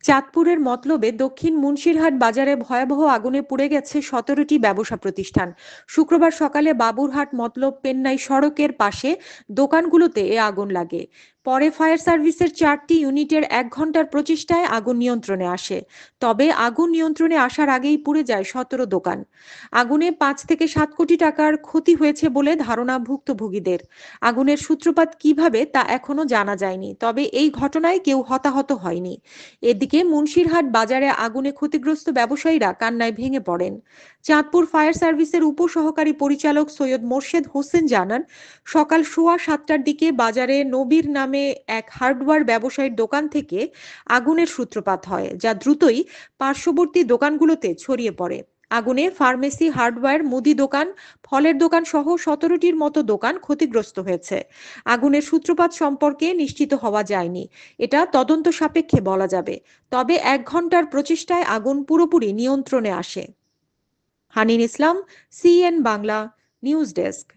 চাঁদপুরের মতলবে দক্ষিণ মুন্সিরহাট বাজারে ভয়াবহ আগুনে পুড়ে গেছে ১৭টি ব্যবসা প্রতিষ্ঠান। শুক্রবার সকালে বাবুরহাট মতলব পেন্নাই সড়কের পাশে দোকানগুলোতে এ আগুন লাগে। পরে ফায়ার সার্ভিসের ৪টি ইউনিটের ১ ঘণ্টার প্রচেষ্টায় আগুন নিয়ন্ত্রণে আসে। তবে আগুন নিয়ন্ত্রণে আসার আগেই পুড়ে যায় ১৭ দোকান। আগুনে ৫ থেকে ৭ কোটি টাকার ক্ষতি হয়েছে বলে ধারণা ভুক্তভোগীদের। আগুনের সূত্রপাত কিভাবে তা এখনো জানা যায়নি, তবে এই ঘটনায় কেউ হতাহত হয়নি। এদিকে মুন্সিরহাট বাজারে আগুনে ক্ষতিগ্রস্ত ব্যবসায়ীরা কান্নায় ভেঙে পড়েন। চাঁদপুর ফায়ার সার্ভিসের উপসহকারী পরিচালক সৈয়দ মোর্শেদ হোসেন জানান, সকাল ৭:15টার দিকে বাজারে নবীর নামে এক হার্ডওয়্যার ব্যবসায়ীর দোকান থেকে আগুনের সূত্রপাত হয়, যা দ্রুতই পার্শ্ববর্তী দোকানগুলোতে ছড়িয়ে পড়ে। আগুনে ফার্মেসি, হার্ডওয়্যার, মুদি দোকান, ফলের দোকান সহ ১৭টির মতো দোকান ক্ষতিগ্রস্ত হয়েছে। আগুনের সূত্রপাত সম্পর্কে নিশ্চিত হওয়া যায়নি, এটা তদন্ত সাপেক্ষে বলা যাবে। তবে ১ ঘণ্টার প্রচেষ্টায় আগুন পুরোপুরি নিয়ন্ত্রণে আসে। হানিন ইসলাম, সিএন বাংলা, নিউজ ডেস্ক।